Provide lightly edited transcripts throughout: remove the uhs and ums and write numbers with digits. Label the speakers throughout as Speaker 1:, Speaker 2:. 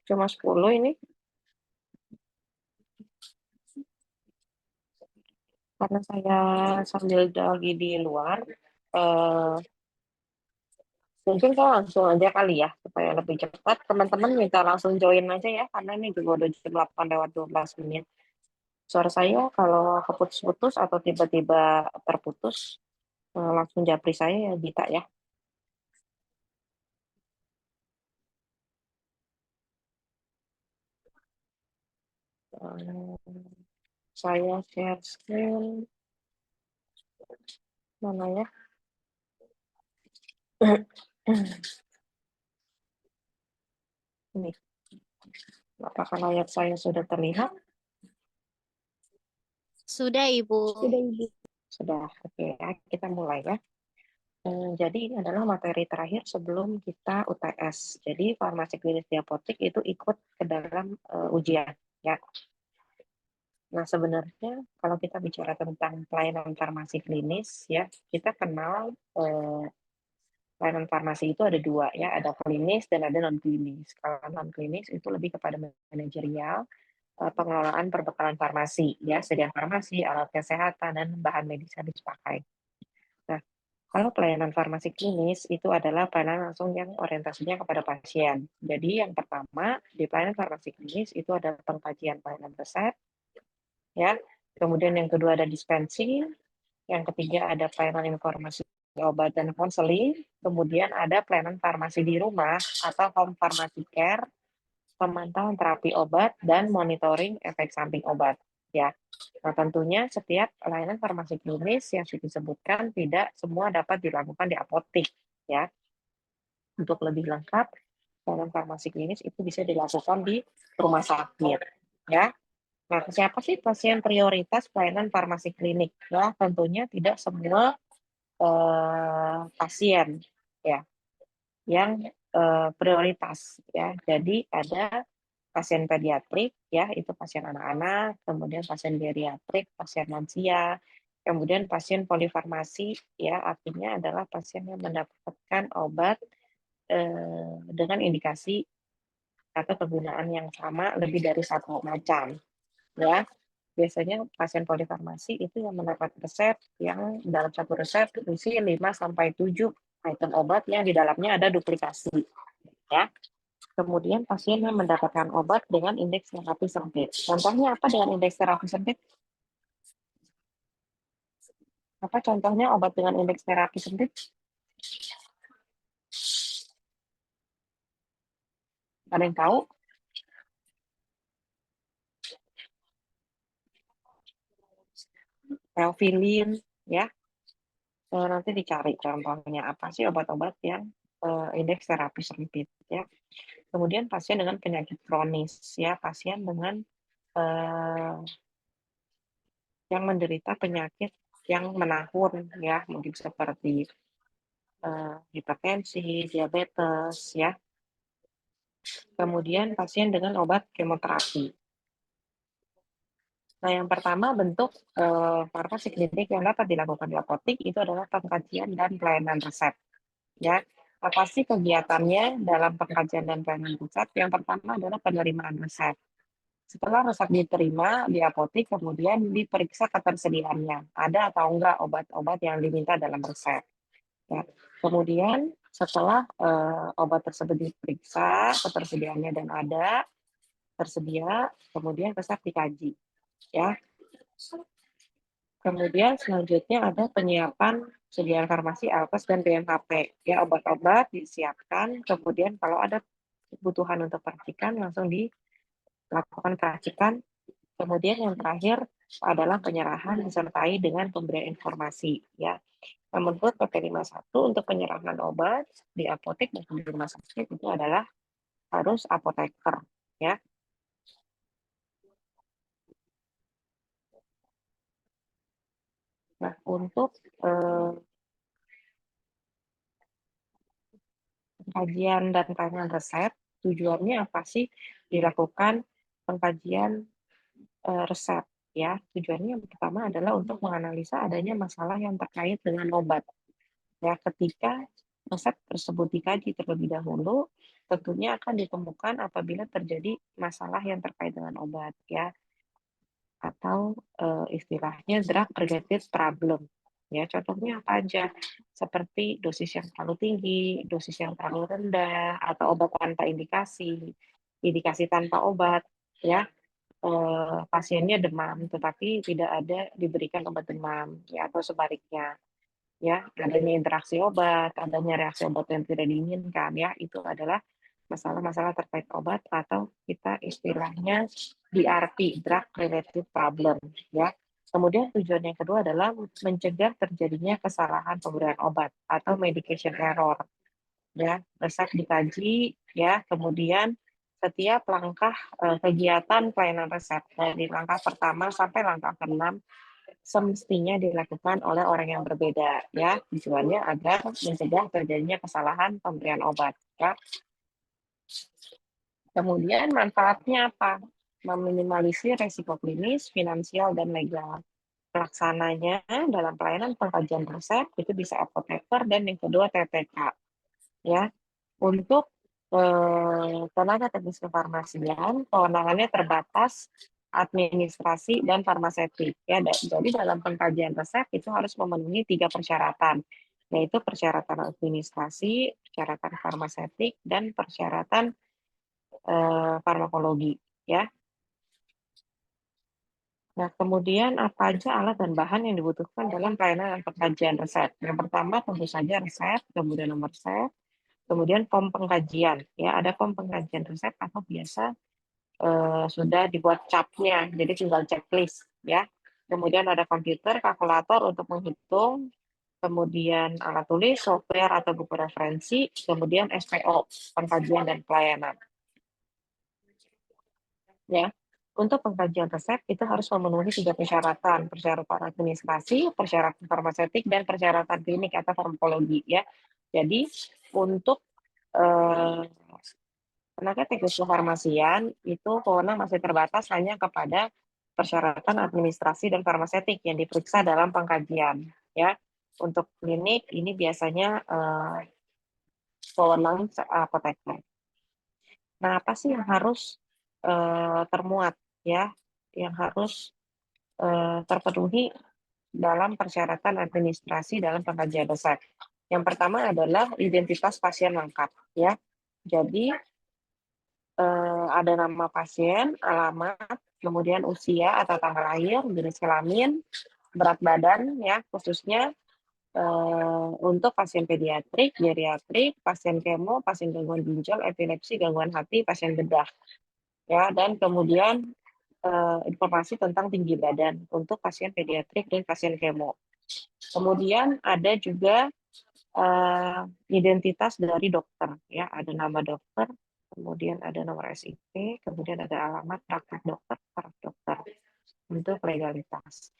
Speaker 1: Cuma 10 ini. Karena saya sambil lagi di luar, eh, mungkin saya langsung aja kali ya, supaya lebih cepat. Teman-teman minta langsung join aja ya, karena ini juga udah jam 8 lewat 12 menit. Suara saya kalau keputus-putus atau tiba-tiba terputus, langsung japri saya ya, Gita ya. Eh, saya share screen, mana ya? Ini, apakah layar saya sudah terlihat?
Speaker 2: Sudah, Ibu.
Speaker 1: Sudah, Ibu. Sudah, oke ya, kita mulai ya. Jadi ini adalah materi terakhir sebelum kita UTS. Jadi farmasi klinis di apotek itu ikut ke dalam ujian ya. Nah sebenarnya kalau kita bicara tentang pelayanan farmasi klinis ya, kita kenal pelayanan farmasi itu ada dua ya, ada klinis dan ada non klinis. Kalau non klinis itu lebih kepada manajerial, pengelolaan perbekalan farmasi ya, sediaan farmasi, alat kesehatan dan bahan medis habis pakai. Nah, kalau pelayanan farmasi klinis itu adalah pelayanan langsung yang orientasinya kepada pasien. Jadi yang pertama di pelayanan farmasi klinis itu ada pengkajian pelayanan resep, ya. Kemudian yang kedua ada dispensing, yang ketiga ada pelayanan informasi obat dan konseling, kemudian ada pelayanan farmasi di rumah atau home pharmacy care, pemantauan terapi obat dan monitoring efek samping obat. Ya, nah tentunya setiap layanan farmasi klinis yang sudah disebutkan tidak semua dapat dilakukan di apotek. Ya, untuk lebih lengkap, pelayanan farmasi klinis itu bisa dilakukan di rumah sakit. Ya, nah siapa sih pasien prioritas pelayanan farmasi klinik? Ya, tentunya tidak semua pasien ya yang prioritas ya. Jadi ada pasien pediatrik ya, itu pasien anak-anak, kemudian pasien geriatrik, pasien lansia, kemudian pasien polifarmasi ya, artinya adalah pasien yang mendapatkan obat dengan indikasi atau kegunaan yang sama lebih dari satu macam ya. Biasanya pasien polifarmasi itu yang mendapat resep yang dalam satu resep berisi 5 sampai 7 item obat yang di dalamnya ada duplikasi ya. Kemudian pasien yang mendapatkan obat dengan indeks terapi sempit. Contohnya apa dengan indeks terapi sempit? Apa contohnya obat dengan indeks terapi sempit? Ada yang tahu? Elvilin, ya. Nanti dicari contohnya apa sih obat-obat yang indeks terapi sempit, ya. Kemudian pasien dengan penyakit kronis, ya, pasien dengan yang menderita penyakit yang menahun, ya, mungkin seperti hipertensi, diabetes, ya. Kemudian pasien dengan obat kemoterapi. Nah, yang pertama bentuk farmasi klinik yang dapat dilakukan di apotek itu adalah pengkajian dan pelayanan resep. Ya, apa sih kegiatannya dalam pengkajian dan pelayanan resep? Yang pertama adalah penerimaan resep. Setelah resep diterima di apotek, kemudian diperiksa ketersediaannya. Ada atau enggak obat-obat yang diminta dalam resep. Ya. Kemudian setelah obat tersebut diperiksa, ketersediaannya dan ada, tersedia, kemudian resep dikaji. Ya. Kemudian selanjutnya ada penyiapan sediaan farmasi, alkes, dan BMHP. Ya, obat-obat disiapkan, kemudian kalau ada kebutuhan untuk peracikan, langsung dilakukan peracikan. Kemudian yang terakhir adalah penyerahan disertai dengan pemberian informasi. Ya. Nah, menurut PP 51 untuk penyerahan obat di apotek dan di rumah sakit itu adalah harus apoteker. Ya. Nah, untuk pengkajian dan pelayanan resep, tujuannya apa sih dilakukan pengkajian resep? Ya, tujuannya yang pertama adalah untuk menganalisa adanya masalah yang terkait dengan obat. Ya, ketika resep tersebut dikaji terlebih dahulu, tentunya akan ditemukan apabila terjadi masalah yang terkait dengan obat ya, atau istilahnya drug related problem. Ya, contohnya apa aja? Seperti dosis yang terlalu tinggi, dosis yang terlalu rendah, atau obat tanpa indikasi, indikasi tanpa obat, ya. Pasiennya demam, tetapi tidak ada diberikan obat demam, ya, atau sebaliknya. Ya, adanya interaksi obat, adanya reaksi obat yang tidak diinginkan, ya, itu adalah masalah-masalah terkait obat atau kita istilahnya DRP, drug related problem, ya. Kemudian tujuan yang kedua adalah mencegah terjadinya kesalahan pemberian obat atau medication error, ya. Resep dikaji, ya. Kemudian setiap langkah kegiatan pelayanan resep dari langkah pertama sampai langkah keenam semestinya dilakukan oleh orang yang berbeda, ya. Tujuannya agar mencegah terjadinya kesalahan pemberian obat, ya. Kemudian manfaatnya apa? Meminimalisir resiko klinis, finansial, dan legal. Pelaksananya dalam pelayanan pengkajian resep itu bisa apoteker dan yang kedua TTK, ya. Untuk tenaga teknis kefarmasian, kewenangannya terbatas administrasi dan farmaseutik, ya. Jadi dalam pengkajian resep itu harus memenuhi 3 persyaratan, yaitu persyaratan administrasi, persyaratan farmaseutik, dan persyaratan farmakologi, ya. Nah, kemudian apa aja alat dan bahan yang dibutuhkan dalam pelayanan dan pengkajian resep? Yang pertama tentu saja resep, kemudian nomor resep, kemudian form pengkajian, ya. Ada form pengkajian resep atau biasa sudah dibuat capnya, jadi tinggal checklist, ya. Kemudian ada komputer, kalkulator untuk menghitung, kemudian alat tulis, software atau buku referensi, kemudian SPO, pengkajian dan pelayanan. Ya, untuk pengkajian resep itu harus memenuhi 3 persyaratan, persyaratan administrasi, persyaratan farmaseutik, dan persyaratan klinik atau farmakologi, ya. Jadi untuk eh, tenaga teknis kefarmasian itu wewenang masih terbatas hanya kepada persyaratan administrasi dan farmaseutik yang diperiksa dalam pengkajian, ya. Untuk klinik ini biasanya wewenang apoteker. Nah, apa sih yang harus termuat, ya, yang harus terpenuhi dalam persyaratan administrasi dalam pengkajian resep? Yang pertama adalah identitas pasien lengkap, ya. Jadi ada nama pasien, alamat, kemudian usia atau tanggal lahir, jenis kelamin, berat badan, ya, khususnya untuk pasien pediatrik, geriatrik, pasien kemo, pasien gangguan ginjal, epilepsi, gangguan hati, pasien bedah, ya. Dan kemudian informasi tentang tinggi badan untuk pasien pediatrik dan pasien kemo. Kemudian ada juga identitas dari dokter, ya. Ada nama dokter, kemudian ada nomor SIP, kemudian ada alamat praktek dokter, untuk legalitas.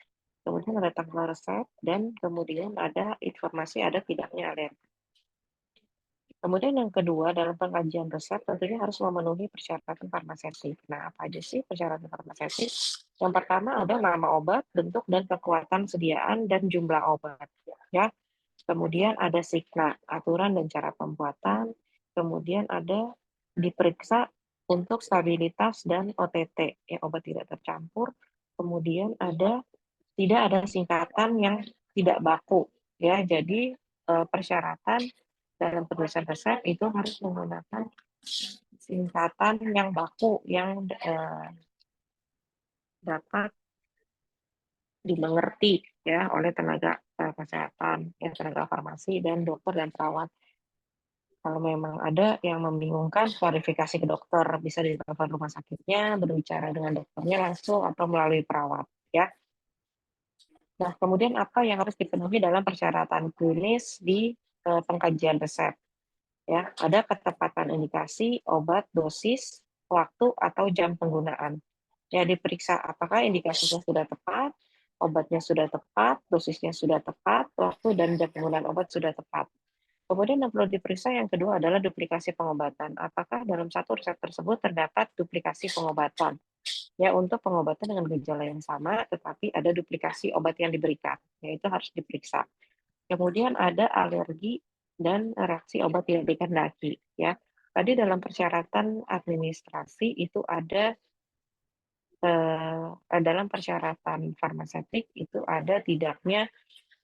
Speaker 1: Kemudian ada tanggal resep, dan kemudian ada informasi ada tidaknya alergi. Kemudian yang kedua, dalam pengkajian resep tentunya harus memenuhi persyaratan farmaseutik. Nah, apa aja sih persyaratan farmaseutik? Yang pertama ada nama obat, bentuk dan kekuatan sediaan, dan jumlah obat, ya. Kemudian ada signa, aturan dan cara pembuatan. Kemudian ada diperiksa untuk stabilitas dan OTT, ya, obat tidak tercampur. Kemudian ada tidak ada singkatan yang tidak baku, ya. Jadi persyaratan dalam penulisan resep itu harus menggunakan singkatan yang baku yang dapat dimengerti, ya, oleh tenaga kesehatan, ya, tenaga farmasi dan dokter dan perawat. Kalau memang ada yang membingungkan, klarifikasi ke dokter, bisa ditelepon rumah sakitnya, berbicara dengan dokternya langsung atau melalui perawat, ya. Nah, kemudian apa yang harus dipenuhi dalam persyaratan klinis di pengkajian resep? Ya, ada ketepatan indikasi, obat, dosis, waktu atau jam penggunaan. Ya, diperiksa apakah indikasinya sudah tepat, obatnya sudah tepat, dosisnya sudah tepat, waktu dan jam penggunaan obat sudah tepat. Kemudian yang perlu diperiksa yang kedua adalah duplikasi pengobatan. Apakah dalam satu resep tersebut terdapat duplikasi pengobatan? Ya, untuk pengobatan dengan gejala yang sama, tetapi ada duplikasi obat yang diberikan, yaitu harus diperiksa. Kemudian ada alergi dan reaksi obat tidak dikehendaki, ya. Tadi dalam persyaratan administrasi itu ada dalam persyaratan farmaseutik itu ada tidaknya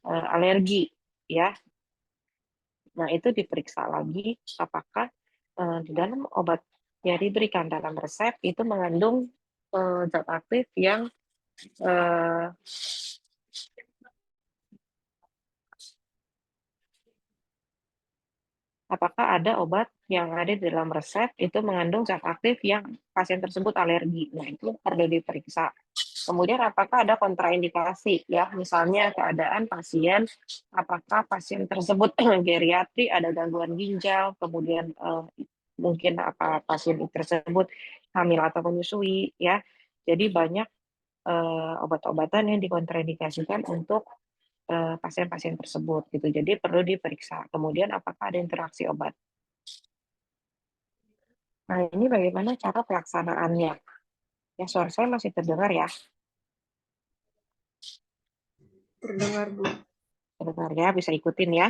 Speaker 1: alergi, ya. Nah, itu diperiksa lagi apakah di dalam obat yang diberikan dalam resep itu mengandung zat aktif yang eh, apakah ada obat yang ada di dalam resep itu mengandung zat aktif yang pasien tersebut alergi. Nah, itu perlu diperiksa. Kemudian apakah ada kontraindikasi, ya, misalnya keadaan pasien, apakah pasien tersebut geriatri, ada gangguan ginjal, kemudian mungkin apa pasien tersebut hamil atau menyusui, ya. Jadi banyak obat-obatan yang dikontraindikasikan untuk pasien-pasien tersebut gitu. Jadi perlu diperiksa. Kemudian apakah ada interaksi obat. Nah, ini bagaimana cara pelaksanaannya? Ya, suara saya masih terdengar ya?
Speaker 2: Terdengar, Bu.
Speaker 1: Terdengar ya, bisa ikutin ya.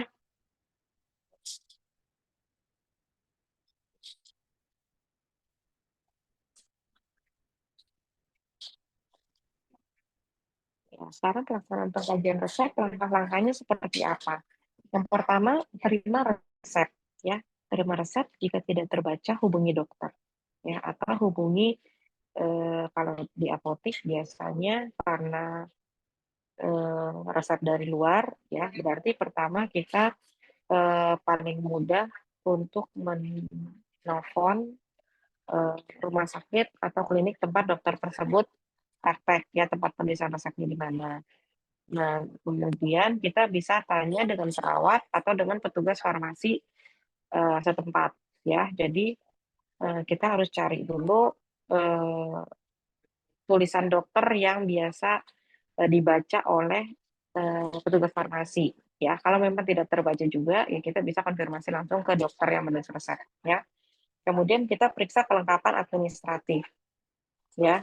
Speaker 1: Ya, sekarang pelaksanaan pengkajian resep, langkah-langkahnya seperti apa? Yang pertama, terima resep. Ya, terima resep. Jika tidak terbaca, hubungi dokter. Ya, atau hubungi kalau di apotek biasanya karena resep dari luar, ya berarti pertama kita paling mudah untuk menelpon rumah sakit atau klinik tempat dokter tersebut praktek, ya tempat penulisan resepnya di mana. Nah, kemudian kita bisa tanya dengan perawat atau dengan petugas farmasi setempat, ya. Jadi kita harus cari dulu eh, tulisan dokter yang biasa dibaca oleh petugas farmasi, ya. Kalau memang tidak terbaca juga, ya kita bisa konfirmasi langsung ke dokter yang menulis resep, ya. Kemudian kita periksa kelengkapan administratif, ya.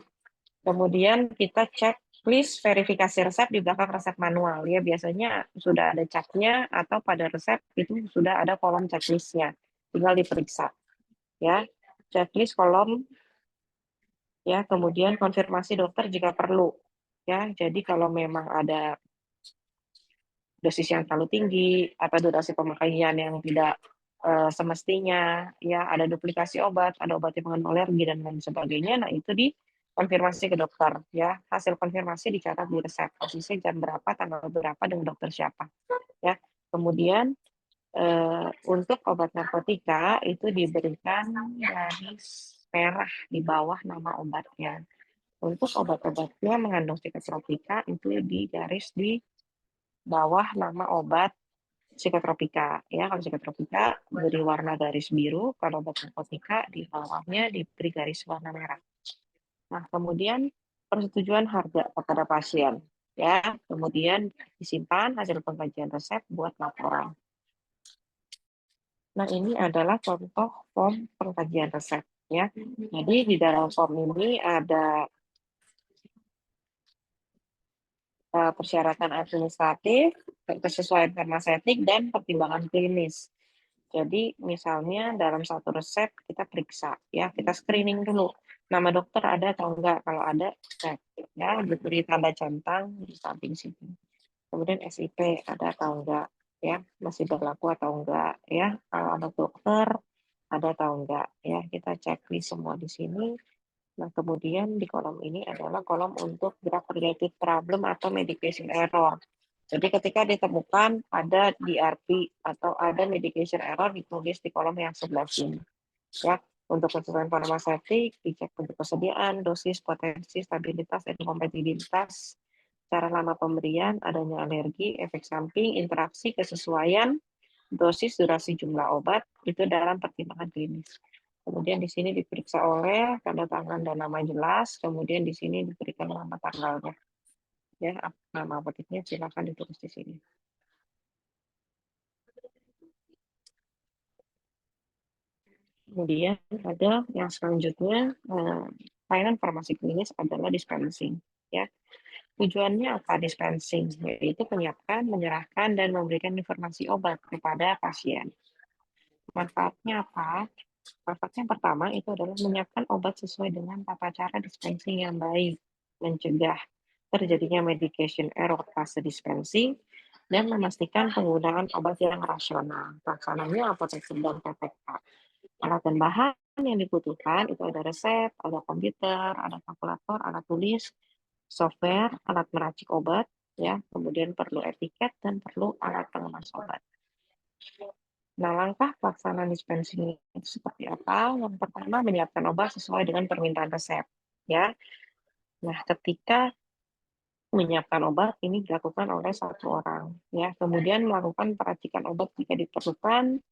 Speaker 1: Kemudian kita cek list verifikasi resep di belakang resep manual, ya. Biasanya sudah ada catnya atau pada resep itu sudah ada kolom checklistnya, tinggal diperiksa, ya. Checklist kolom, ya. Kemudian konfirmasi dokter jika perlu, ya. Jadi kalau memang ada dosis yang terlalu tinggi atau durasi pemakaian yang tidak semestinya, ya ada duplikasi obat, ada obat yang mengandung alergi dan lain sebagainya. Nah, itu dikonfirmasi ke dokter, ya. Hasil konfirmasi dicatat di resep, posisinya jam berapa, tanggal berapa, dengan dokter siapa, ya. Kemudian untuk obat narkotika itu diberikan garis merah di bawah nama obatnya. Untuk obat-obatnya mengandung psikotropika itu digaris di bawah nama obat psikotropika, ya. Kalau psikotropika beri warna garis biru, kalau obat narkotika di bawahnya diberi garis warna merah. Nah, kemudian persetujuan harga kepada pasien, ya. Kemudian disimpan hasil pengkajian resep buat laporan. Nah, ini adalah contoh form pengkajian resep, ya. Jadi di dalam form ini ada persyaratan administratif, kesesuaian farmaseutik, dan pertimbangan klinis. Jadi misalnya dalam satu resep kita periksa, ya kita screening dulu. Nama dokter ada atau enggak? Kalau ada, cek, ya diberi tanda centang di samping situ. Kemudian SIP ada atau enggak? Ya masih berlaku atau enggak? Ya kalau anak dokter ada atau enggak? Ya kita checklist semua di sini. Nah, kemudian di kolom ini adalah kolom untuk drug related problem atau medication error. Jadi ketika ditemukan ada DRP atau ada medication error, ditulis di kolom yang sebelah sini. Ya, untuk kesesuaian farmaseutik dicek untuk kesediaan, dosis, potensi, stabilitas, dan kompatibilitas, cara lama pemberian, adanya alergi, efek samping, interaksi, kesesuaian, dosis, durasi, jumlah obat, itu dalam pertimbangan klinis. Kemudian di sini diperiksa oleh tanda tangan dan nama jelas, kemudian di sini diberikan nama tanggalnya. Ya, nama apoteknya silakan ditulis di sini. Kemudian ada yang selanjutnya, pelayanan farmasi klinis adalah dispensing. Ya, tujuannya apa dispensing? Yaitu menyiapkan, menyerahkan, dan memberikan informasi obat kepada pasien. Manfaatnya apa? Faktor yang pertama itu adalah menyiapkan obat sesuai dengan tata cara dispensing yang baik, mencegah terjadinya medication error fase dispensing, dan memastikan penggunaan obat yang rasional. Pelaksananya apotek dan PPK. Alat dan bahan yang dibutuhkan itu ada resep, ada komputer, ada kalkulator, alat tulis, software, alat meracik obat, ya, kemudian perlu etiket dan perlu alat pengemas obat. Nah, langkah pelaksanaan dispensing itu seperti apa? Yang pertama, menyiapkan obat sesuai dengan permintaan resep, ya. Nah, ketika menyiapkan obat ini dilakukan oleh satu orang, ya. Kemudian melakukan peracikan obat jika diperlukan,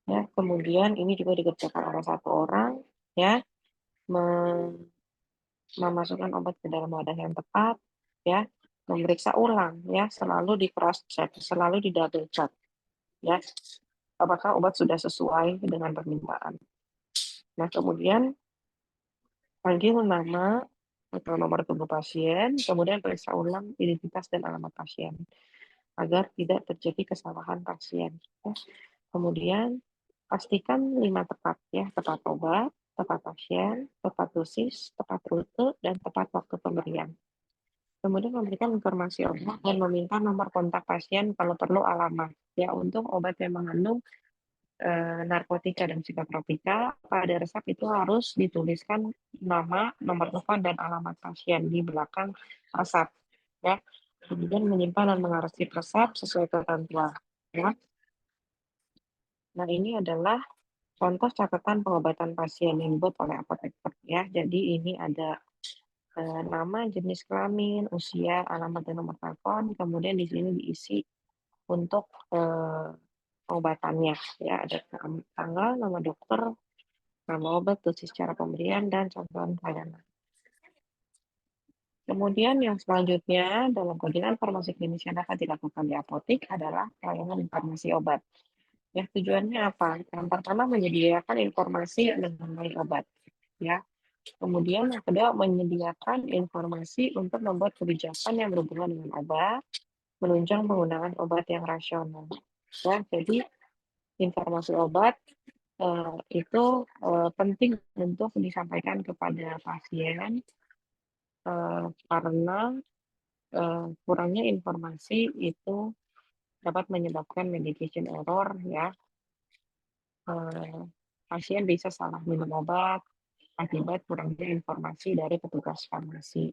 Speaker 1: ya. Kemudian ini juga dikerjakan oleh satu orang, ya. Memasukkan obat ke dalam wadah yang tepat, ya. Memeriksa ulang, ya. Selalu di cross check, selalu di double check, ya. Apakah obat sudah sesuai dengan permintaan. Nah, kemudian panggil nama atau nomor tubuh pasien, kemudian periksa ulang identitas dan alamat pasien agar tidak terjadi kesalahan pasien. Ya. Kemudian pastikan 5 tepat, ya, tepat obat, tepat pasien, tepat dosis, tepat rute, dan tepat waktu pemberian. Kemudian memberikan informasi obat dan meminta nomor kontak pasien kalau perlu alamat, ya, untuk obat yang mengandung narkotika dan psikotropika. Pada resep itu harus dituliskan nama, nomor telepon, dan alamat pasien di belakang resep, ya. Kemudian menyimpan dan mengarsip resep sesuai ketentuan, ya. Nah, ini adalah contoh catatan pengobatan pasien yang dibuat oleh apoteker, ya. Jadi ini ada nama, jenis kelamin, usia, alamat, dan nomor telepon. Kemudian di sini diisi untuk obatannya, ya. Ada tanggal, nama dokter, nama obat, dosis, cara pemberian, dan catatan pelayanan. Kemudian yang selanjutnya dalam kunjungan farmasi klinis yang dapat dilakukan di apotek adalah pelayanan informasi obat. Ya, tujuannya apa? Yang pertama menyediakan informasi mengenai obat, ya. Kemudian yang kedua menyediakan informasi untuk membuat kebijakan yang berhubungan dengan obat, menunjang penggunaan obat yang rasional. Ya, jadi informasi obat itu penting untuk disampaikan kepada pasien karena kurangnya informasi itu dapat menyebabkan medication error, ya. Pasien bisa salah minum obat akibat kurangnya informasi dari petugas farmasi.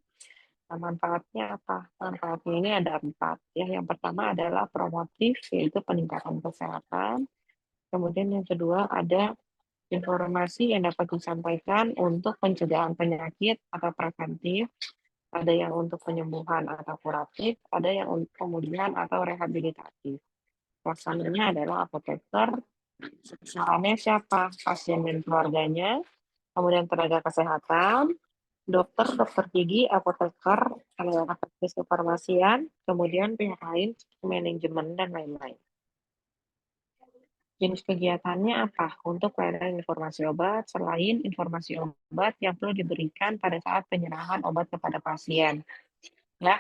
Speaker 1: Nah, manfaatnya apa? Manfaatnya ini ada 4, ya. Yang pertama adalah promotif, yaitu peningkatan kesehatan. Kemudian yang kedua ada informasi yang dapat disampaikan untuk pencegahan penyakit atau preventif, ada yang untuk penyembuhan atau kuratif, ada yang untuk pemulihan atau rehabilitatif. Pelaksananya adalah apoteker, sasarannya siapa? Pasien dan keluarganya, kemudian tenaga kesehatan, dokter, dokter gigi, apoteker, tenaga teknis kefarmasian, kemudian pihak lain, manajemen, dan lain-lain. Jenis kegiatannya apa? Untuk pelayanan informasi obat, selain informasi obat yang perlu diberikan pada saat penyerahan obat kepada pasien. Ya,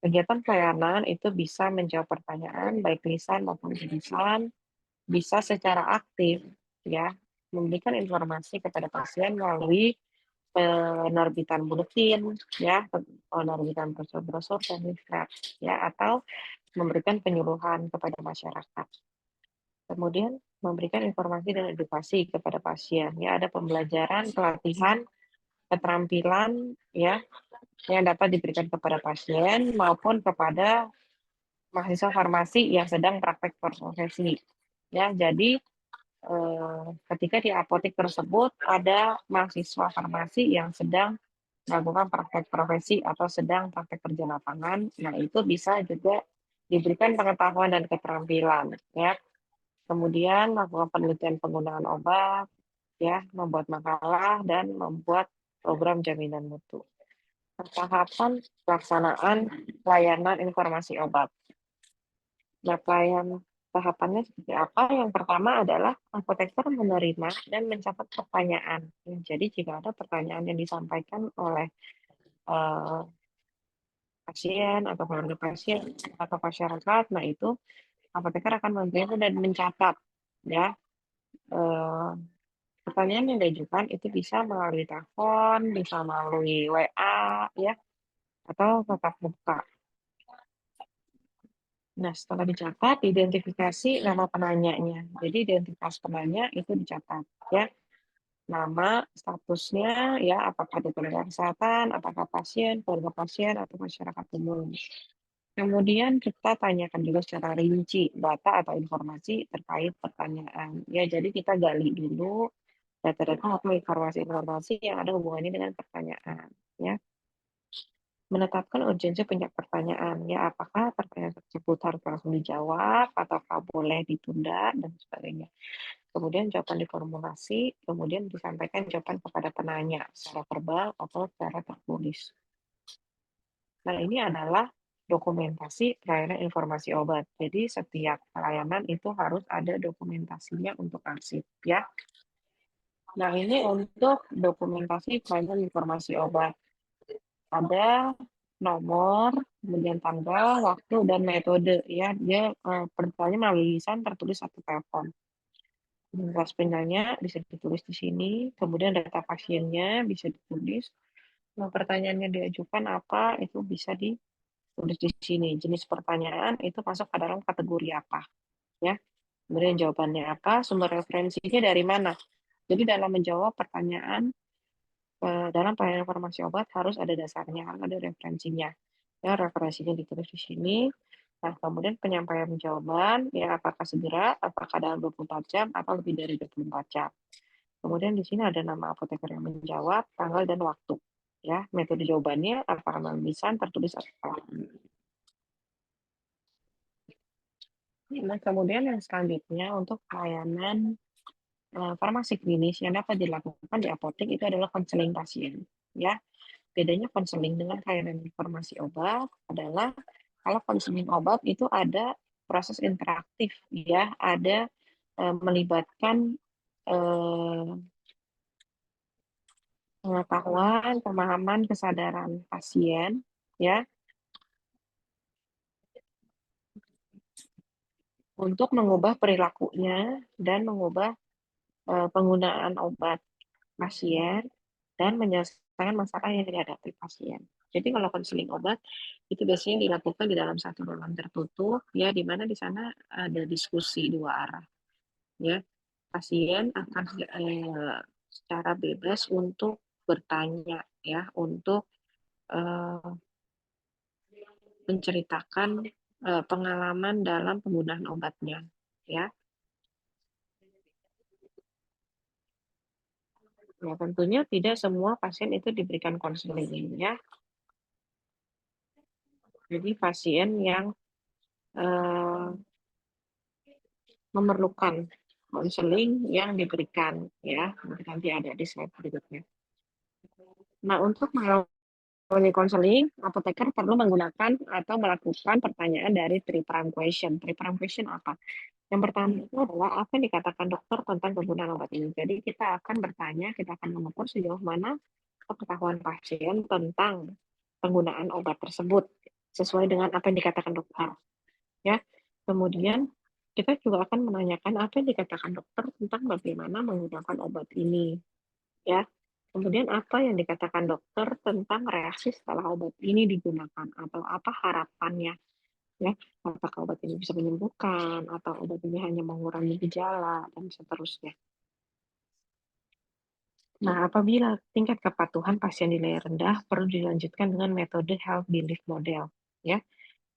Speaker 1: kegiatan pelayanan itu bisa menjawab pertanyaan baik lisan maupun tulisan, bisa secara aktif, ya, memberikan informasi kepada pasien melalui penerbitan buletin, ya, penerbitan brosur-brosur dan leaflet, ya, atau memberikan penyuluhan kepada masyarakat. Kemudian memberikan informasi dan edukasi kepada pasien, ya, ada pembelajaran, pelatihan, keterampilan, ya, yang dapat diberikan kepada pasien maupun kepada mahasiswa farmasi yang sedang praktek profesi. Ya, jadi ketika di apotek tersebut ada mahasiswa farmasi yang sedang melakukan praktek profesi atau sedang praktek kerja lapangan, nah itu bisa juga diberikan pengetahuan dan keterampilan, ya. Kemudian melakukan penelitian penggunaan obat, ya, membuat makalah dan membuat program jaminan mutu. Tahapan pelaksanaan layanan informasi obat. Nah, tahapannya seperti apa? Yang pertama adalah apoteker menerima dan mencatat pertanyaan. Jadi jika ada pertanyaan yang disampaikan oleh uh, pasien atau keluarga pasien atau masyarakat, nah itu apoteker akan membantu dan mencatat, ya. Eh, Pertanyaan yang diajukan itu bisa melalui telepon, bisa melalui WA, ya, atau tatap muka. Nah, setelah dicatat, identifikasi nama penanyanya. Jadi identitas penanya itu dicatat, ya. Nama, statusnya, ya, apakah di tenaga kesehatan, apakah pasien, keluarga pasien, atau masyarakat umum. Kemudian kita tanyakan juga secara rinci data atau informasi terkait pertanyaan. Ya, jadi kita gali dulu data-data atau informasi-informasi yang ada hubungannya dengan pertanyaan. Ya, menetapkan urgensi punya pertanyaan. Ya, apakah pertanyaan tersebut harus langsung dijawab, ataukah boleh ditunda, dan sebagainya. Kemudian jawaban diformulasi, kemudian disampaikan jawaban kepada penanya secara verbal atau secara tertulis. Nah, ini adalah dokumentasi pelayanan informasi obat. Jadi setiap pelayanan itu harus ada dokumentasinya untuk arsip, ya. Nah, ini untuk dokumentasi pelayanan informasi obat. Ada nomor, kemudian tanggal, waktu, dan metode, ya. Dia pertanyaan melalui lisan, tertulis, atau telepon. Identitas penanya bisa ditulis di sini, kemudian data pasiennya bisa ditulis. Nah, pertanyaannya diajukan apa, itu bisa ditulis di sini. Jenis pertanyaan itu masuk ke dalam kategori apa, ya. Kemudian jawabannya apa, sumber referensinya dari mana. Jadi dalam menjawab pertanyaan dalam pelayanan informasi obat harus ada dasarnya, harus ada referensinya. Ya, referensinya ditulis di sini. Nah, kemudian penyampaian jawaban, ya apakah segera, apakah dalam 24 jam, atau lebih dari 24 jam. Kemudian di sini ada nama apoteker yang menjawab, tanggal dan waktu. Ya, metode jawabannya apakah melalui lisan, tertulis, atau telepon. Nah, kemudian yang selanjutnya untuk pelayanan farmasi klinis yang dapat dilakukan di apotek itu adalah konseling pasien. Ya, bedanya konseling dengan pelayanan informasi obat adalah kalau konseling obat itu ada proses interaktif, ya, ada melibatkan eh, pengetahuan, pemahaman, kesadaran pasien, ya, untuk mengubah perilakunya dan mengubah penggunaan obat pasien dan menyelesaikan masalah yang dihadapi pasien. Jadi kalau konseling obat itu biasanya dilakukan di dalam satu ruangan tertutup, ya, di mana di sana ada diskusi dua arah, ya. Pasien akan secara bebas untuk bertanya, ya, untuk eh, menceritakan pengalaman dalam penggunaan obatnya, ya. Ya, tentunya tidak semua pasien itu diberikan konseling, ya. Jadi pasien yang eh, memerlukan konseling yang diberikan, ya, nanti ada di slide berikutnya. Nah, untuk melalui konseling, apoteker perlu menggunakan atau melakukan pertanyaan dari three prong question. Three prong question apa? Yang pertama itu adalah apa yang dikatakan dokter tentang penggunaan obat ini. Jadi kita akan bertanya, kita akan mengukur sejauh mana pengetahuan pasien tentang penggunaan obat tersebut sesuai dengan apa yang dikatakan dokter, ya. Kemudian kita juga akan menanyakan apa yang dikatakan dokter tentang bagaimana menggunakan obat ini, ya. Kemudian apa yang dikatakan dokter tentang reaksi setelah obat ini digunakan atau apa harapannya, ya. Apakah obat ini bisa menyembuhkan atau obat ini hanya mengurangi gejala dan seterusnya. Nah, apabila tingkat kepatuhan pasien nilai rendah, perlu dilanjutkan dengan metode health belief model, ya.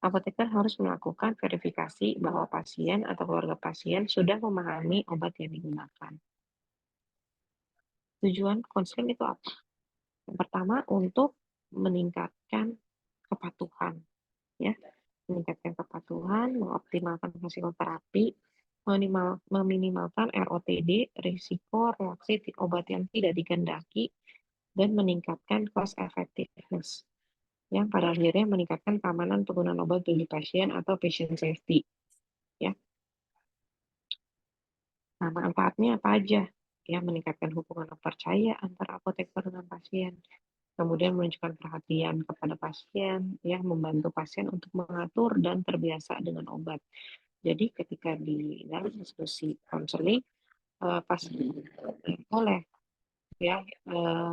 Speaker 1: Apoteker harus melakukan verifikasi bahwa pasien atau keluarga pasien sudah memahami obat yang digunakan. Tujuan konseling itu apa? Yang pertama, untuk meningkatkan kepatuhan, ya, meningkatkan kepatuhan, mengoptimalkan hasil terapi, meminimalkan ROTD, risiko reaksi obat yang tidak dikehendaki, dan meningkatkan cost effectiveness, yang pada akhirnya meningkatkan keamanan penggunaan obat bagi pasien atau patient safety, ya. Nah, manfaatnya apa aja? Ya, meningkatkan hubungan percaya antara apoteker dengan pasien, kemudian menunjukkan perhatian kepada pasien, ya, membantu pasien untuk mengatur dan terbiasa dengan obat. Jadi ketika di dalam diskusi konseling, boleh ya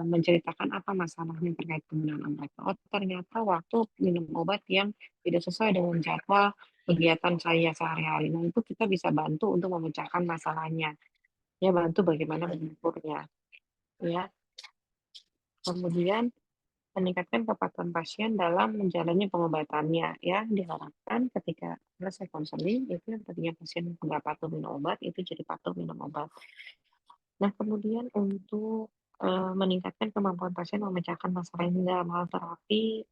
Speaker 1: menceritakan apa masalahnya terkait penggunaan obat. Oh, ternyata waktu minum obat yang tidak sesuai dengan jadwal kegiatan saya sehari-hari. Nah, itu kita bisa bantu untuk memecahkan masalahnya. Ya, bantu bagaimana mengukurnya. Ya, kemudian meningkatkan kepatuhan pasien dalam menjalani pengobatannya. Ya, diharapkan ketika selesai konseling, itu yang tadinya pasien nggak patuh minum obat, itu jadi patuh minum obat. Nah, kemudian untuk meningkatkan kemampuan pasien memecahkan masalah ini dalam hal terapi,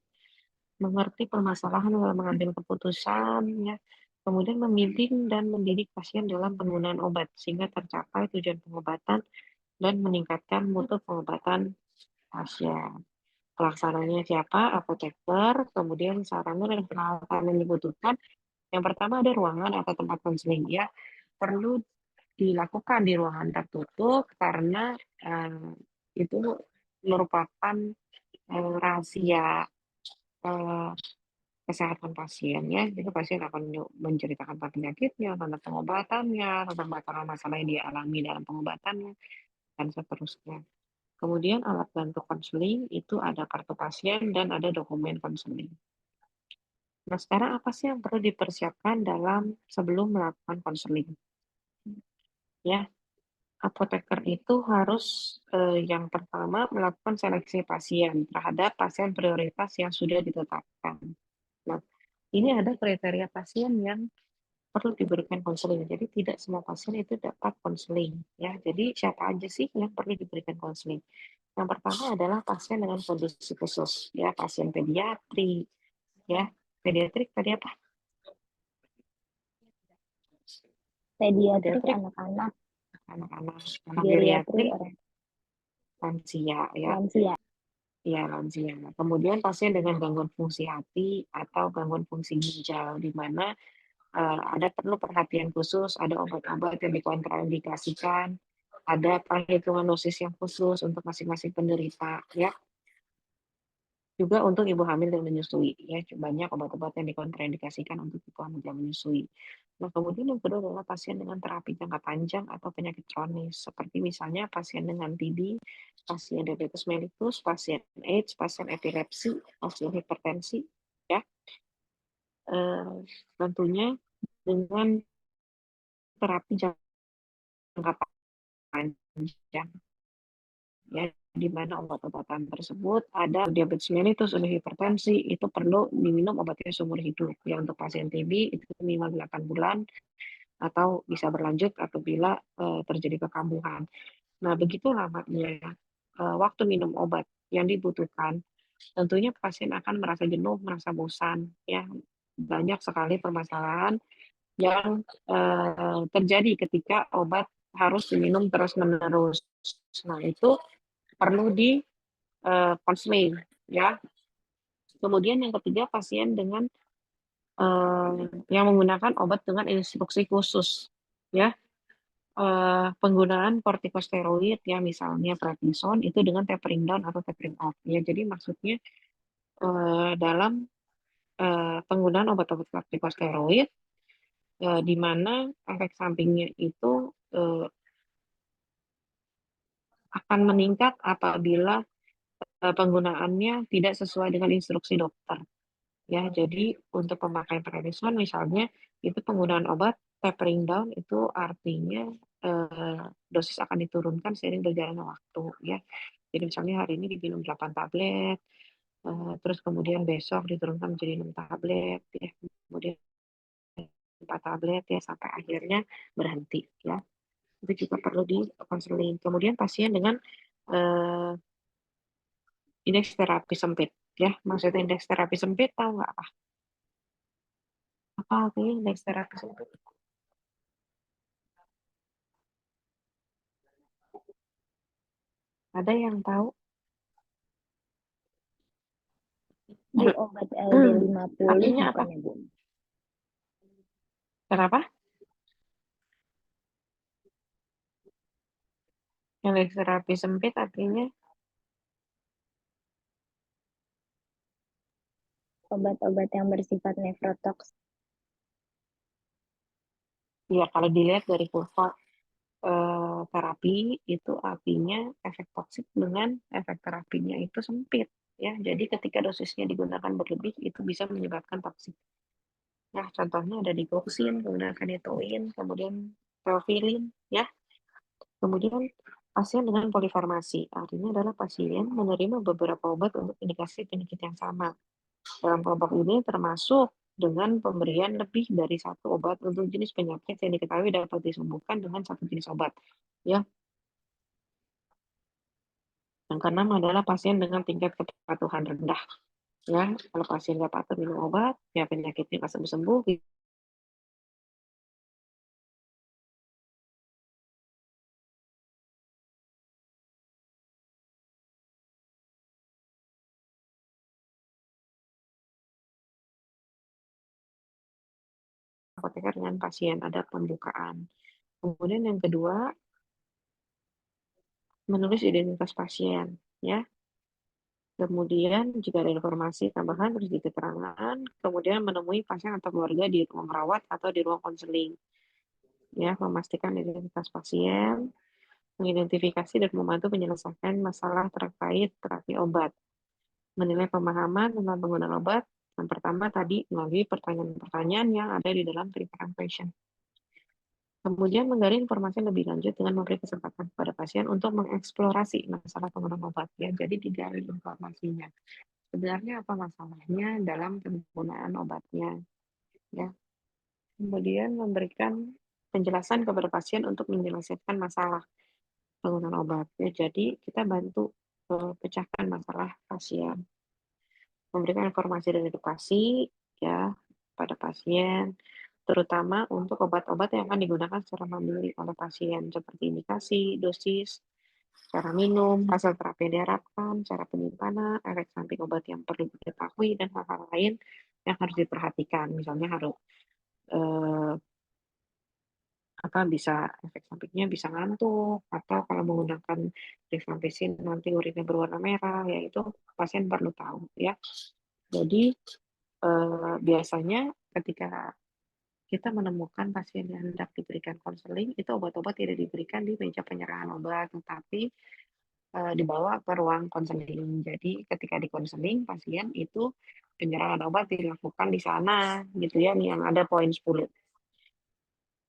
Speaker 1: mengerti permasalahan dalam mengambil keputusan, ya. Kemudian membimbing dan mendidik pasien dalam penggunaan obat sehingga tercapai tujuan pengobatan dan meningkatkan mutu pengobatan pasien. Pelaksananya siapa? Apoteker, kemudian sarana dan peralatan yang dibutuhkan. Yang pertama ada ruangan atau tempat konseling, ya. Perlu dilakukan di ruangan tertutup karena itu merupakan rahasia eh, kesehatan pasien, ya. Jadi pasien akan menceritakan tentang penyakitnya, tentang pengobatannya, tentang masalah-masalah yang dialami dalam pengobatannya, dan seterusnya. Kemudian alat bantu konseling itu ada kartu pasien dan ada dokumen konseling. Nah, sekarang apa sih yang perlu dipersiapkan dalam sebelum melakukan konseling? Ya, apoteker itu harus yang pertama melakukan seleksi pasien terhadap pasien prioritas yang sudah ditetapkan. Nah, ini ada kriteria pasien yang perlu diberikan konseling. Jadi tidak semua pasien itu dapat konseling, ya. Jadi siapa aja sih yang perlu diberikan konseling? Yang pertama adalah pasien dengan kondisi khusus, ya, pasien pediatri, ya. Pediatrik tadi apa?
Speaker 2: Pediatrik
Speaker 1: Pediatrik
Speaker 2: anak-anak,
Speaker 1: anak-anak, anak
Speaker 2: geriatri
Speaker 1: geriatrik
Speaker 2: orang
Speaker 1: lansia, ya.
Speaker 2: lansia.
Speaker 1: Ya, lansia. Kemudian pasien dengan gangguan fungsi hati atau gangguan fungsi ginjal, di mana ada perlu perhatian khusus, ada obat-obat yang dikontraindikasikan, ada perhitungan dosis yang khusus untuk masing-masing penderita, ya. Juga untuk ibu hamil dan menyusui, ya, banyak obat-obat yang dikontraindikasikan untuk ibu hamil dan menyusui. Nah, kemudian yang kedua adalah pasien dengan terapi jangka panjang atau penyakit kronis, seperti misalnya pasien dengan TB, pasien diabetes mellitus, pasien AIDS, pasien epilepsi, pasien hipertensi, ya. Tentunya dengan terapi jangka panjang, ya, di mana obat-obatan tersebut ada diabetes mellitus, ada hipertensi, itu perlu diminum obatnya seumur hidup. Ya, untuk pasien TB itu minimal 8 bulan atau bisa berlanjut apabila terjadi kekambuhan. Nah, begitu lamanya waktu minum obat yang dibutuhkan, tentunya pasien akan merasa jenuh, merasa bosan, ya. Banyak sekali permasalahan yang terjadi ketika obat harus diminum terus-menerus. Nah, itu perlu di konseling, ya. Kemudian yang ketiga pasien dengan yang menggunakan obat dengan instruksi khusus, ya. Penggunaan kortikosteroid, ya, misalnya prednison itu dengan tapering down atau tapering off, ya. Jadi maksudnya dalam penggunaan obat-obat kortikosteroid di mana efek sampingnya itu akan meningkat apabila penggunaannya tidak sesuai dengan instruksi dokter. Ya, jadi untuk pemakaian prednison misalnya itu penggunaan obat tapering down itu artinya dosis akan diturunkan seiring berjalannya waktu, ya. Jadi misalnya hari ini diminum 8 tablet, terus kemudian besok diturunkan menjadi 6 tablet, ya. Kemudian 4 tablet, ya, sampai akhirnya berhenti, ya. Itu juga perlu di konseling. Kemudian pasien dengan eh, indeks terapi sempit, ya. Maksudnya indeks terapi sempit tahu nggak apa? Apa artinya indeks terapi sempit? Ada yang tahu?
Speaker 2: Bu, obat LD50
Speaker 1: Artinya apa?
Speaker 2: bukannya, Bu?
Speaker 1: Kenapa? Indeks terapi sempit artinya
Speaker 2: Obat-obat yang bersifat nefrotoks.
Speaker 1: ya kalau dilihat dari kurva terapi itu artinya efek toksik dengan efek terapinya itu sempit ya. Jadi ketika dosisnya digunakan berlebih itu bisa menyebabkan toksik. Nah, contohnya ada digoxin, kemudian phenytoin, kemudian theophylline ya. Kemudian pasien dengan polifarmasi, artinya adalah pasien menerima beberapa obat untuk indikasi penyakit yang sama. Dalam kelompok ini termasuk dengan pemberian lebih dari satu obat untuk jenis penyakit yang diketahui dapat disembuhkan dengan satu jenis obat. Ya, yang keenam adalah pasien dengan tingkat kepatuhan rendah. Ya, kalau pasien nggak patuh minum obat, ya penyakitnya nggak sembuh-sembuh, apoteker dengan pasien ada pembukaan. Kemudian yang kedua, menulis identitas pasien. Ya, kemudian jika ada informasi tambahan terus di keterangan, kemudian menemui pasien atau keluarga di ruang rawat atau di ruang konseling. Ya, memastikan identitas pasien, mengidentifikasi dan membantu menyelesaikan masalah terkait terapi obat, menilai pemahaman tentang penggunaan obat. Yang pertama tadi melalui pertanyaan-pertanyaan yang ada di dalam treatment question. Kemudian menggali informasi lebih lanjut dengan memberi kesempatan kepada pasien untuk mengeksplorasi masalah penggunaan obat. Ya, jadi digali informasinya. Sebenarnya apa masalahnya dalam penggunaan obatnya. Ya. Kemudian memberikan penjelasan kepada pasien untuk menyelesaikan masalah penggunaan obat. Ya, jadi kita bantu pecahkan masalah pasien, memberikan informasi dan edukasi ya pada pasien, terutama untuk obat-obat yang akan digunakan secara mandiri oleh pasien seperti indikasi, dosis, cara minum, hasil terapi yang diharapkan, cara penyimpanan, efek samping obat yang perlu diketahui dan hal-hal lain yang harus diperhatikan. Misalnya harus eh, apa bisa efek sampingnya bisa ngantuk atau kalau menggunakan rifampicin nanti urinnya berwarna merah ya itu pasien perlu tahu ya. Jadi biasanya ketika kita menemukan pasien yang hendak diberikan konseling itu obat-obat tidak diberikan di meja penyerahan obat tetapi dibawa ke ruang konseling. Jadi ketika di konseling pasien itu penyerahan obat dilakukan di sana gitu ya nih yang ada poin 10.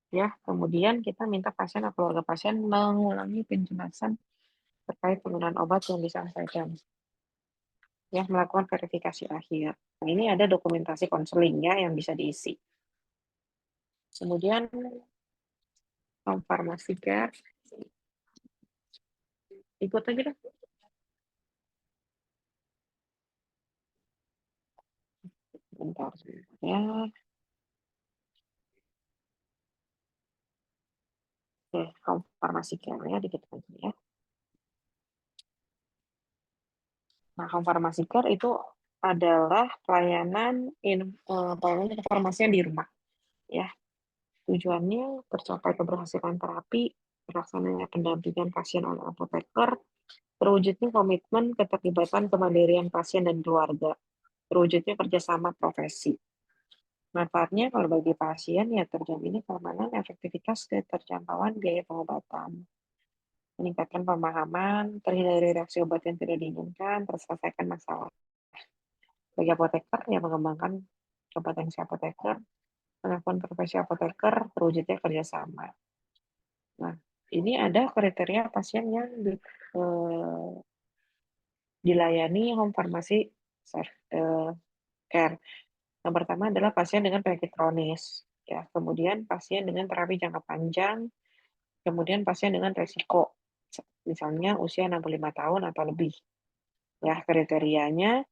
Speaker 1: Ya, kemudian kita minta pasien atau keluarga pasien mengulangi penjelasan terkait penggunaan obat yang disampaikan. Ya, melakukan verifikasi akhir. Nah, ini ada dokumentasi konseling ya yang bisa diisi. Kemudian farmasi care, ikut aja deh. Bentar ya. Oke, farmasi care ya dikit lagi ya. Nah, home pharmacy care itu adalah pelayanan informasi di rumah ya. Tujuannya tercapai keberhasilan terapi, terlaksananya pendampingan pasien oleh apoteker, terwujudnya komitmen keterlibatan kemandirian pasien dan keluarga, terwujudnya kerjasama profesi. Manfaatnya kalau bagi pasien ya terjaminnya keamanan, efektivitas, keterjangkauan biaya pengobatan, meningkatkan pemahaman, terhindari reaksi obat yang tidak diinginkan, terselesaikan masalah. Bagi apoteker yang mengembangkan kompetensi apoteker, pengakuan profesi apoteker, terwujudnya kerjasama. Nah, ini ada kriteria pasien yang dilayani home pharmacy care. Yang pertama adalah pasien dengan penyakit kronis, ya. Kemudian pasien dengan terapi jangka panjang, kemudian pasien dengan resiko, misalnya usia 65 tahun atau lebih. Ya, kriterianya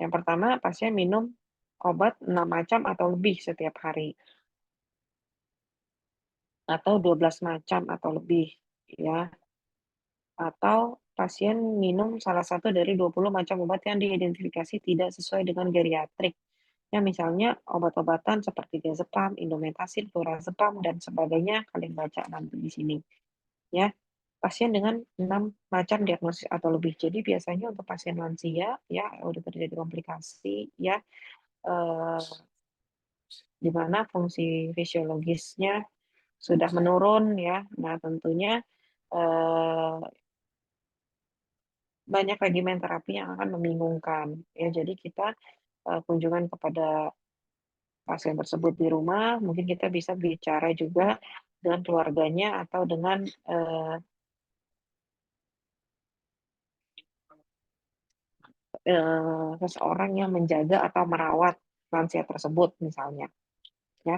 Speaker 1: yang pertama pasien minum obat 6 macam atau lebih setiap hari atau 12 macam atau lebih ya. Atau pasien minum salah satu dari 20 macam obat yang diidentifikasi tidak sesuai dengan geriatrik. Ya, misalnya obat-obatan seperti diazepam, indomethacin, lorazepam, dan sebagainya, kalian baca nanti di sini. Ya, pasien dengan 6 macam diagnosis atau lebih. Jadi biasanya untuk pasien lansia, ya udah terjadi komplikasi, ya, di mana fungsi fisiologisnya sudah menurun ya. Nah, tentunya banyak regimen terapi yang akan membingungkan ya. Jadi kita kunjungan kepada pasien tersebut di rumah, mungkin kita bisa bicara juga dengan keluarganya atau dengan seseorang yang menjaga atau merawat lansia tersebut misalnya ya.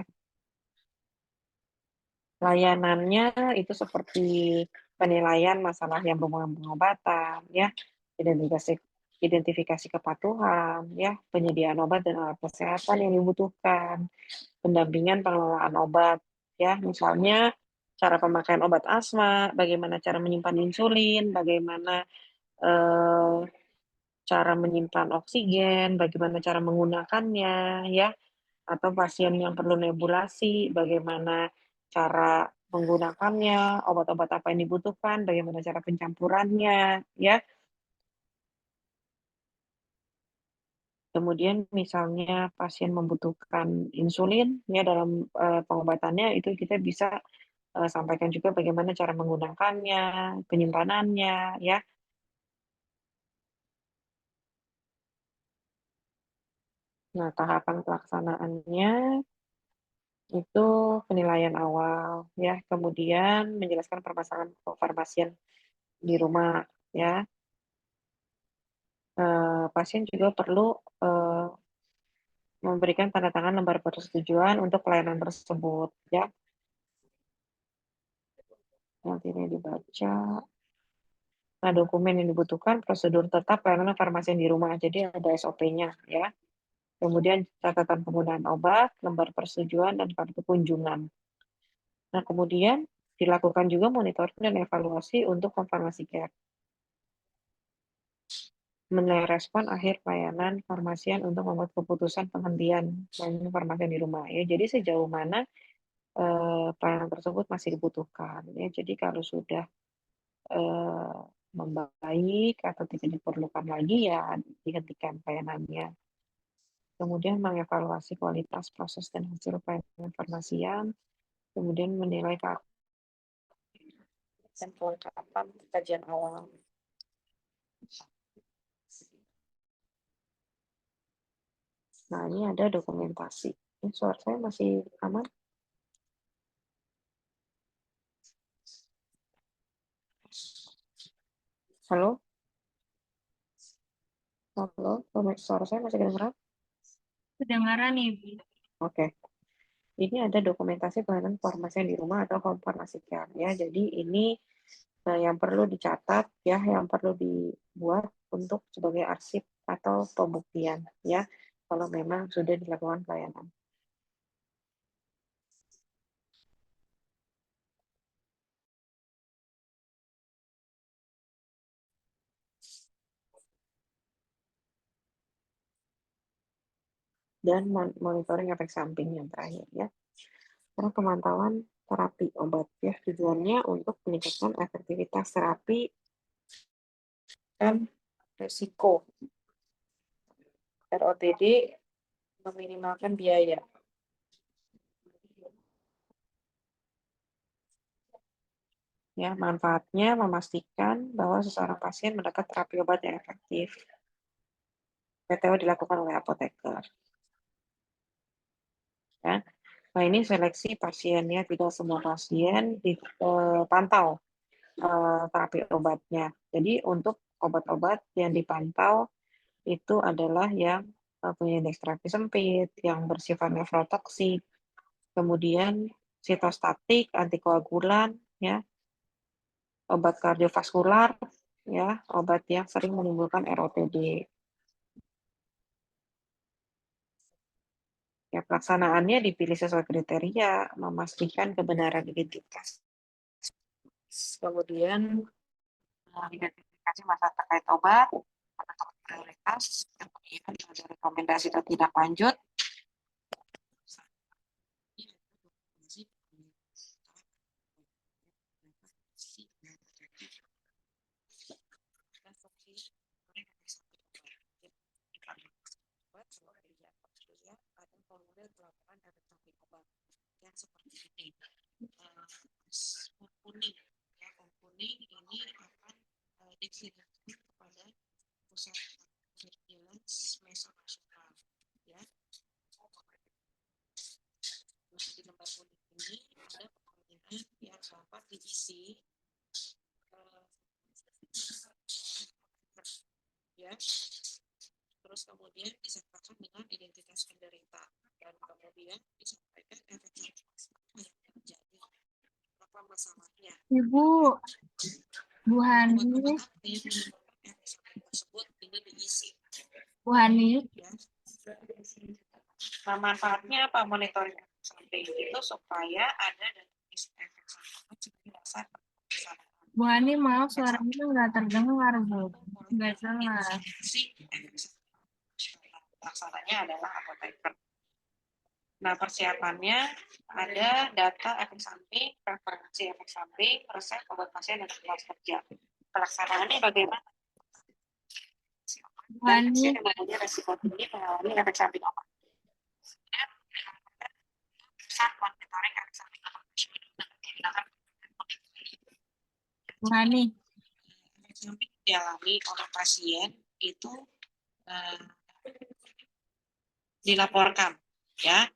Speaker 1: Layanannya itu seperti penilaian masalah yang berhubungan pengobatan ya, identifikasi identifikasi kepatuhan ya, penyediaan obat dan alat kesehatan yang dibutuhkan, pendampingan pengelolaan obat ya, misalnya cara pemakaian obat asma, bagaimana cara menyimpan insulin, bagaimana eh, cara menyimpan oksigen, bagaimana cara menggunakannya ya, atau pasien yang perlu nebulasi, bagaimana cara menggunakannya, obat-obat apa yang dibutuhkan, bagaimana cara pencampurannya ya. Kemudian misalnya pasien membutuhkan insulin ya dalam pengobatannya, itu kita bisa sampaikan juga bagaimana cara menggunakannya, penyimpanannya ya. Nah, tahapan pelaksanaannya itu penilaian awal ya, kemudian menjelaskan permasalahan farmasien di rumah ya. Pasien juga perlu memberikan tanda tangan lembar persetujuan untuk pelayanan tersebut ya. Nanti ini dibaca. Nah, dokumen yang dibutuhkan prosedur tetap pelayanan farmasi di rumah. Jadi ada SOP-nya ya. Kemudian catatan penggunaan obat, lembar persetujuan, dan kartu kunjungan. Nah, kemudian dilakukan juga monitoring dan evaluasi untuk konfirmasi care. Menilai respon akhir pelayanan farmasian untuk membuat keputusan penghentian pelayanan farmasian di rumah. Ya, jadi sejauh mana pelayanan tersebut masih dibutuhkan. Ya, jadi kalau sudah eh, membaik atau tidak diperlukan lagi ya dihentikan pelayanannya. Kemudian mengevaluasi kualitas proses dan hasil pelayanan farmasian, kemudian menilai keamanan dan kelengkapan kajian awal. Nah, ini ada dokumentasi. Ini suara saya masih aman? Halo? Halo? Suara saya masih kedengeran?
Speaker 2: Kedengaran Ibu.
Speaker 1: Oke. Ini ada dokumentasi pelayanan farmasi di rumah atau home pharmacy care ya. Jadi ini yang perlu dicatat ya, yang perlu dibuat untuk sebagai arsip atau pembuktian ya, kalau memang sudah dilakukan pelayanan. Dan monitoring efek samping yang terakhir ya. Karena pemantauan terapi obat ya, tujuannya untuk meningkatkan efektivitas terapi dan resiko ROTD, meminimalkan biaya. Ya, manfaatnya memastikan bahwa seseorang pasien mendapat terapi obat yang efektif. PTO dilakukan oleh apoteker. Ya. Nah, ini seleksi pasiennya, tidak semua pasien dipantau terapi obatnya. Jadi untuk obat-obat yang dipantau itu adalah yang punya indeks terapi sempit, yang bersifat nefrotoksik, kemudian sitostatik, antikoagulan, ya, obat kardiovaskular, ya, obat yang sering menimbulkan ROTD. Ya, pelaksanaannya dipilih sesuai kriteria, memastikan kebenaran identitas. Kemudian identifikasi masalah terkait obat, menentukan prioritas, kemudian ada rekomendasi atau tindak lanjut. Ada formulir pelaporan dan terapi obat yang seperti ini. diisi ya, terus kemudian disertakan dengan identitas penderita dan kemudian disampaikan efek samping yang terjadi, apa masalahnya.
Speaker 2: Ibu, Bu Hani,
Speaker 1: Obat-obatan yang menyebabkan efek samping tersebut ini diisi.
Speaker 2: Bu Hani,
Speaker 1: Ya. Nah, manfaatnya apa monitoring efek samping itu supaya ada dan efek samping sebagai dasar pelaksanaan.
Speaker 2: Bu Hani, maaf suaranya nggak terdengar, Bu. Nggak jelas.
Speaker 1: Pelaksananya adalah apoteker. Nah, persiapannya ada data efek samping, preferensi efek samping, resep obat pasien dan kelas kerja. Pelaksanaannya bagaimana?
Speaker 2: Bu Hani,
Speaker 1: Pasien yang mempunyai resiko tinggi mengalami efek samping obat. Monitoring efek samping obat.
Speaker 2: Bu Hani,
Speaker 1: Efek samping dialami oleh pasien itu dilaporkan, ya.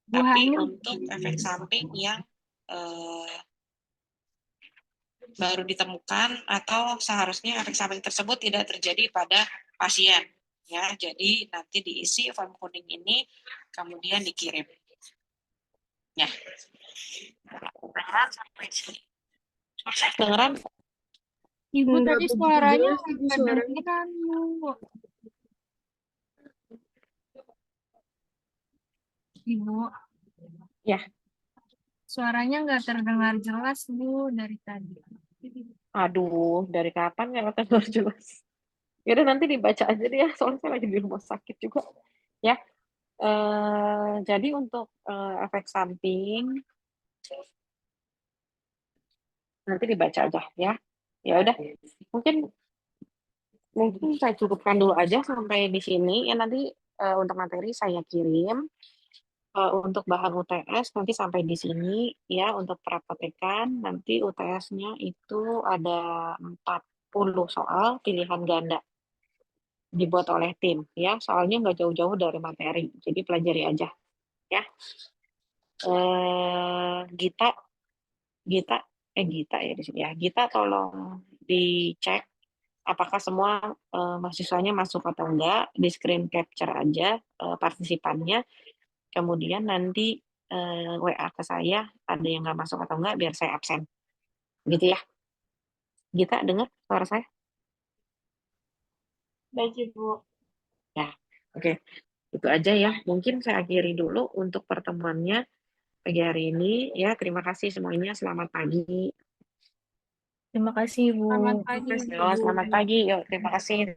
Speaker 2: Bu
Speaker 1: Tapi
Speaker 2: Hani,
Speaker 1: untuk efek samping yang baru ditemukan atau seharusnya efek samping tersebut tidak terjadi pada pasien, ya. Jadi nanti diisi form kuning ini kemudian dikirim, ya. Dengeran?
Speaker 2: Ibu
Speaker 3: Nggak
Speaker 2: tadi
Speaker 3: begitu
Speaker 2: suaranya
Speaker 3: jelas, Ibu,
Speaker 2: nggak
Speaker 3: suaranya.
Speaker 2: kedengeran, Bu. Ibu,
Speaker 1: Ya.
Speaker 2: suaranya nggak terdengar jelas, Bu, dari tadi.
Speaker 1: Aduh, dari kapan nggak terdengar jelas? Yaudah nanti dibaca aja deh ya, soalnya saya lagi di rumah sakit juga, ya. Jadi untuk efek samping nanti dibaca aja, ya. Ya udah, mungkin saya cukupkan dulu aja sampai di sini ya. Nanti untuk materi saya kirim. Untuk bahan UTS nanti sampai di sini ya. Untuk prapotekan nanti UTS-nya itu ada 40 soal pilihan ganda dibuat oleh tim ya. Soalnya nggak jauh-jauh dari materi, jadi pelajari aja ya. Gita, Gita, Gita ya di sini ya. Gita tolong dicek apakah semua mahasiswanya masuk atau enggak, di screen capture aja partisipannya, kemudian nanti WA ke saya, ada yang nggak masuk atau enggak, biar saya absen. Gitu ya. Gita, dengar suara saya?
Speaker 2: Baik, Ibu.
Speaker 1: Ya, oke. Itu aja ya. Mungkin saya akhiri dulu untuk pertemuannya pagi hari ini. Ya, terima kasih semuanya. Selamat pagi.
Speaker 3: Terima kasih, Ibu.
Speaker 2: Selamat pagi,
Speaker 1: Yo,
Speaker 2: Ibu.
Speaker 1: selamat pagi. Yo, terima kasih.